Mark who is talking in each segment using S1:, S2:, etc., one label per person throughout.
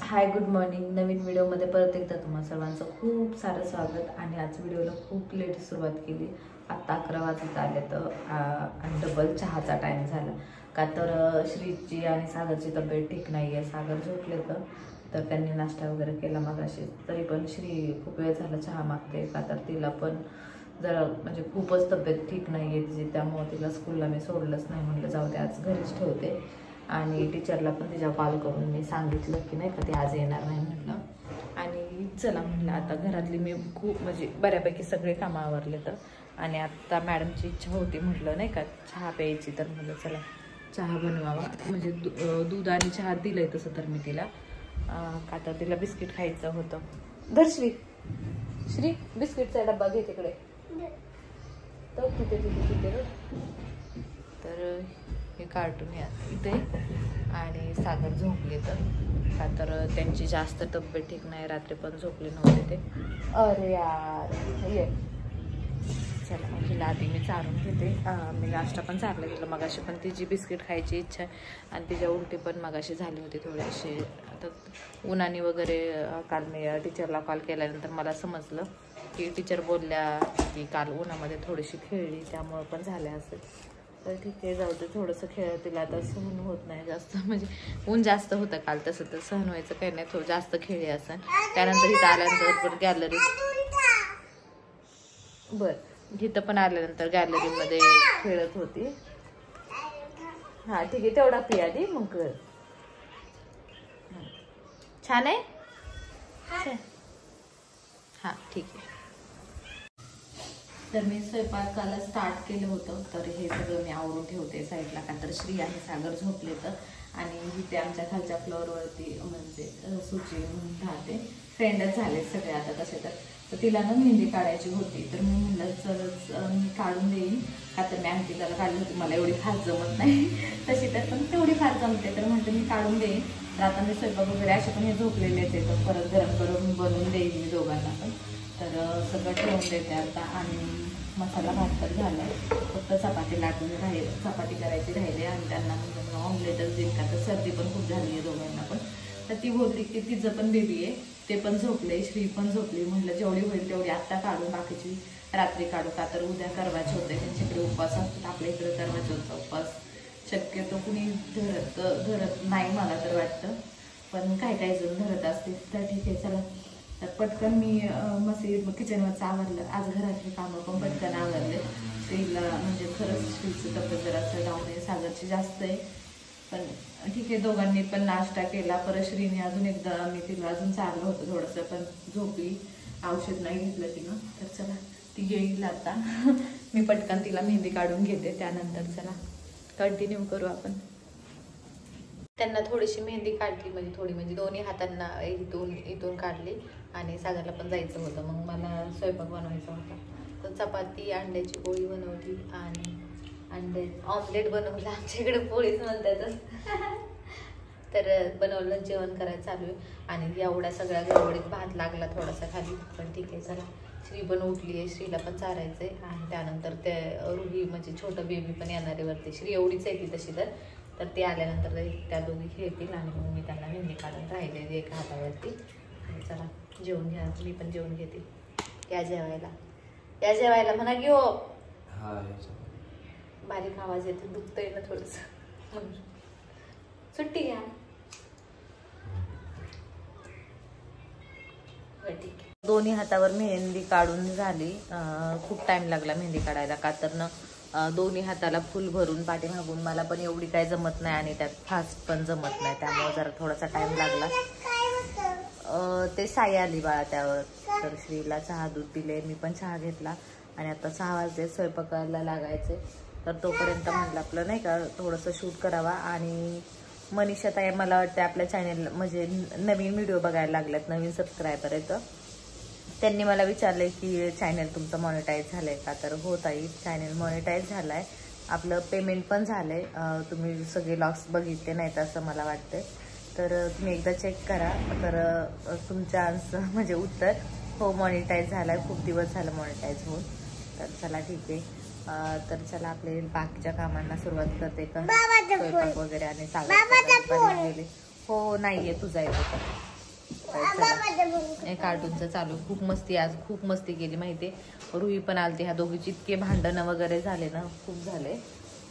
S1: Hi good morning. नवीन व्हिडिओमध्ये परत एकदा तुम्हा सर्वांचं खूप सारं स्वागत. आणि आज व्हिडिओला खूप लेट सुरुवात केली. आत्ता 11 वाजत आले तर आणि डबल चहाचा टाईम झाला का तर श्रीची आणि सागरची तब्येत ठीक नाही आहे. सागर झोपले तर त्यांनी नाश्ता वगैरे केला मगाशी. तरी पण श्री खूप वेळ झाला चहा मागते का तर तिला पण जरा म्हणजे खूपच तब्येत ठीक नाही आहे तिची. त्यामुळे तिला स्कूलला मी सोडलंच नाही. म्हटलं जाऊ दे आज घरीच ठेवते. आणि टीचरला पण तिच्या कॉल करून मी सांगितलं की नाही का ती आज येणार नाही म्हटलं. आणि चला म्हटलं आता घरातली मी खूप म्हणजे बऱ्यापैकी सगळे कामं आवरले तर. आणि आता मॅडमची इच्छा होती म्हटलं नाही का चहा प्यायची तर म्हटलं चला चहा बनवावा. म्हणजे दूध आणि चहा दिलंय तसं तर मी तिला का तर तिला बिस्किट खायचं होतं. धर श्री बिस्किटचा डब्बा घे तिकडे तर तिथे तर हे कार्टून इथे. आणि सागर झोपले तर का तर त्यांची जास्त तब्येत ठीक नाही. रात्री पण झोपले नव्हते ते. अरे यार ये चला मग हिला आधी मी चारून घेते. मी नाश्ता पण चारला घेतला मगाशी. पण तिची बिस्किट खायची इच्छा आहे. आणि तिच्या उलटी पण मगाशी झाली होती थोडीशी. आता उन्हाने वगैरे काल मी टीचरला कॉल केल्यानंतर मला समजलं की टीचर बोलल्या की काल उन्हामध्ये थोडीशी खेळली त्यामुळं पण झाल्या असेल. तर ठीक आहे जाऊ दे. थोडंसं खेळ तिला आता सहन होत नाही जास्त. म्हणजे ऊन जास्त होतं काल तसं तर सहन व्हायचं काही नाही. थोडं जास्त खेळली असं. त्यानंतर इथं आल्यानंतर पण गॅलरी इथं पण आल्यानंतर गॅलरीमध्ये खेळत होती. हा ठीक आहे तेवढा पी आधी मग. छान आहे हा ठीक आहे. तर मी स्वयंपाकाला स्टार्ट केलं होतं तर हे सगळं मी आवरून ठेवते साईडला का तर श्री आणि सागर झोपले तर. आणि इथे आमच्या खालच्या फ्लोअरवरती म्हणजे सुची राहते फ्रेंडच झाले सगळे आता तसे तर तिला ना मेहंदी काढायची होती. तर मी म्हणलं चल मी काढून देईन का तर मी आणखी त्याला काढली होती. मला एवढी फार जमत नाही तशी तर पण तेवढी फार जमते तर म्हटलं मी काढून देईन. तर आता मी स्वयंपाक वगैरे असे पण हे झोपलेलेच आहे तर परत गरम करून बनवून देईन मी दोघांना पण. तर सगळं ठेवून देते आता. आणि मसाला भात तर झाला आहे. फक्त चपाती लाटून चपाती करायची राहिली. आणि त्यांना म्हणजे ऑमलेटच देईन का तर सर्दी पण खूप झाली आहे दोघांना पण. तर ती बोलली की तिचं पण बेबी आहे ते पण झोपले श्री पण झोपली. म्हटलं जेवढी होईल तेवढी आत्ता काढून बाकीची रात्री काढू का तर उद्या करवाचे होते त्यांच्याकडे उपवास असतात. आपल्या इकडे करवाचे होता उपवास शक्यतो कुणी धरत नाही मला तर वाटतं. पण काही जण धरत असते तर ठीक आहे चला. तर पटकन मी किचनवरचं आवरलं. आज घरातली कामं पण पटकन आवरले. श्रीला म्हणजे खरंच श्रीचं तब्येत जरासं डाऊन आहे. सागरची जास्त आहे पण ठीक आहे. दोघांनी पण नाश्ता केला. परत श्रीने अजून एकदा मी तिला अजून चारलं होतं थोडंसं पण झोपली. औषध नाही घेतलं तिनं. तर चला ती येईल आता. मी पटकन तिला मेहंदी काढून घेते. त्यानंतर चला कंटिन्यू करू आपण. त्यांना थोडीशी मेहंदी काढली म्हणजे दोन्ही हातांना इथून काढली. आणि सागरला पण जायचं होतं मग मला स्वयंपाक बनवायचा होता. तर चपाती अंड्याची पोळी बनवली आणि ऑमलेट बनवलं. आमच्याकडे पोळीच म्हणतात तर बनवलं. जेवण करायचं चालू आहे. आणि एवढ्या सगळ्या गडबडीत भात लागला थोडासा खाली पण ठीक आहे चला. श्री पण उठली आहे. श्रीला पण चारायचं आहे. आणि त्यानंतर ते रुही म्हणजे छोटं बेबी पण येणार आहे वरती. श्री एवढीच आहे ती तशी तर ते आल्यानंतर त्या दोघी खेळतील. आणि मग मी त्यांना मेहंदी काढून राहिले एका हातावरती. आणि चला जेवून घ्या. मी पण जेवून घेते. या जेवायला म्हणा की हो. बारीक आवाज येतो दुखतंय ना थोडंसं. सुट्टी घ्या ठीक आहे. दोन्ही हातावर मेहंदी काढून झाली. खूप टाइम लागला मेहंदी काढायला का तर ना दोन्ही हाताला फुल भरून पाठीमागून मला पण एवढी काय जमत नाही. आणि त्यात फास्ट पण जमत नाही त्यामुळे जरा थोडासा टाइम लागला. ते साई आली बाळा त्यावर. तर श्रीला चहा दूध दिले. मी पण चहा घेतला. आणि आता 6 वाजले स्वयंपाकाला लागायचे. तर तोपर्यंत म्हटलं आपलं नाही का थोडंसं शूट करावा. आणि मनीषा ताई मला वाटतं आपल्या चॅनेल म्हणजे नवीन व्हिडिओ बघायला लागल्यात. नवीन सबस्क्रायबर आहेत. त्यांनी मला विचारले की चॅनल तुमचं मॉनिटाईज झालं आहे का. तर हो ताई चॅनल मॉनिटाईज झालं आहे. आपलं पेमेंट पण झालं आहे. तुम्ही सगळे व्लॉग्स बघितले नाहीत असं मला वाटतं. तर तुम्ही एकदा चेक करा. तर तुमच्या आन्सर म्हणजे उत्तर हो मॉनिटाईज झालं आहे. खूप दिवस झालं मॉनिटाईज होऊन. तर चला ठीक आहे. तर चला आपले बाकीच्या कामांना सुरुवात करते का स्वयंपाक वगैरे. आणि सागर हो नाहीये तुझा येतो कार्टूनचं चालू. खूप मस्ती, आज खूप मस्ती केली माहितीये. रुही पण आलती, ह्या दोघीची इतके भांडणं वगैरे झाले ना, खूप झाले.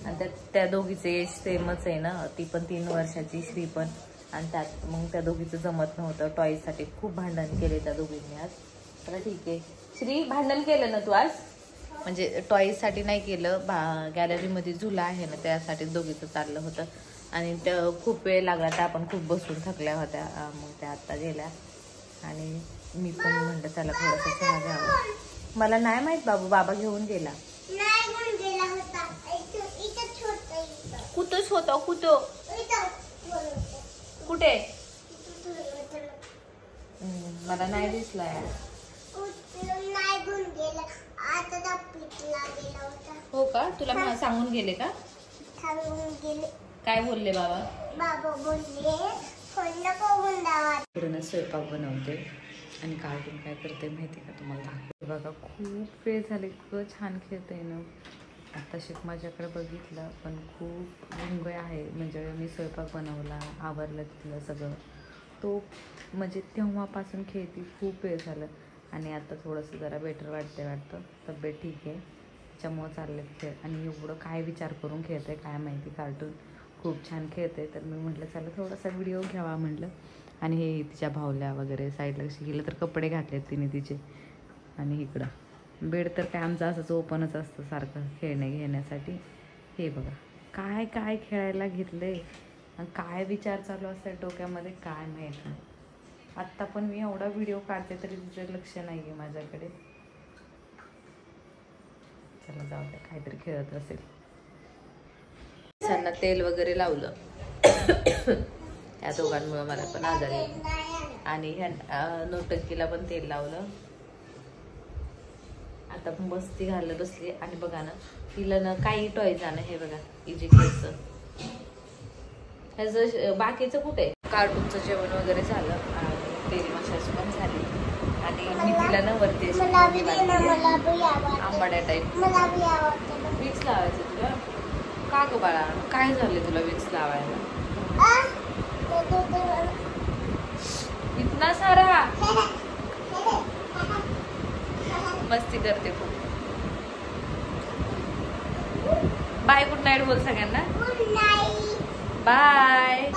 S1: आणि त्या दोघीचे एज सेमच आहे ना, ती पण 3 वर्षाची, श्री पण. आणि त्यात मग त्या दोघीचं जमत नव्हतं. टॉयसाठी खूप भांडण केले त्या दोघींनी आज. तर ठीक आहे. श्री, भांडण केलं ना तू आज? म्हणजे टॉयसाठी नाही केलं, गॅलरीमध्ये झुला आहे ना त्यासाठी दोघीचं चाललं होतं. आणि त्या खूप वेळ लागला, त्या आपण खूप बसून थकल्या होत्या. मग त्या आत्ता गेल्या आणि मी पण म्हणलं चला थोडंसं चहा घ्यावं. मला नाही माहित बाबू, बाबा घेऊन गेला. कुठंच होता? कुठे? मला नाही दिसला. हो का? तुला सांगून गेले का? काय बोलले बाबा? बाबा बोलले स्वयंपाक बनवते आणि कार्टून काय करते माहिती का तुम्हाला? बघा खूप वेळ झाले, इतकं छान खेळते ना. आता शिक माझ्याकडे बघितलं पण खूप गुंग आहे. म्हणजे मी स्वयंपाक बनवला, आवरलं तिथलं सगळं, तो म्हणजे तेव्हापासून खेळती. खूप वेळ झालं आणि आता थोडंसं जरा बेटर वाटतं, तब्येत ठीक आहे, त्याच्यामुळं चालले खेळ. आणि एवढं काय विचार करून खेळते काय माहिती. कार्टून खूप छान खेळते. तर मी म्हटलं चला थोडासा व्हिडिओ घ्यावा म्हटलं. आणि हे तिच्या भावल्या वगैरे साईडला कशी गेलं तर कपडे घातलेत तिने तिचे. आणि इकडं बेड तर काय आमचं असंच ओपनच असतं सारखं खेळणे घेण्यासाठी. हे बघा काय काय खेळायला घेतलंय आणि काय विचार चालू असतात डोक्यामध्ये काय माहीत नाही. आत्ता पण मी एवढा व्हिडिओ काढते तरी तिचं लक्ष नाही आहे माझ्याकडे. चला जाऊ द्या, काहीतरी खेळत असेल. त्यांना तेल वगैरे लावलं या दोघांमुळे मला पण आजारी. आणि ह्या नोटंकीला पण तेल लावलं. आता पण मस्ती घालत बसली. आणि बघा ना तिला ना काही टॉय जाणं. हे बघा इजिप्तचं ह्याचं बाकीचं कुठे. कार्टूनचं जेवण वगैरे झालं आणि तेल मसाज पण झाली. आणि मी तिला ना वरती आंबाड्या टाईप विक्स लावायचं तुला. का ग बाळा, काय झालं तुला विक्स लावायला? इतना सारा मस्ती करते खूप. बाय, गुड नाईट बोल सगळ्यांना. बाय.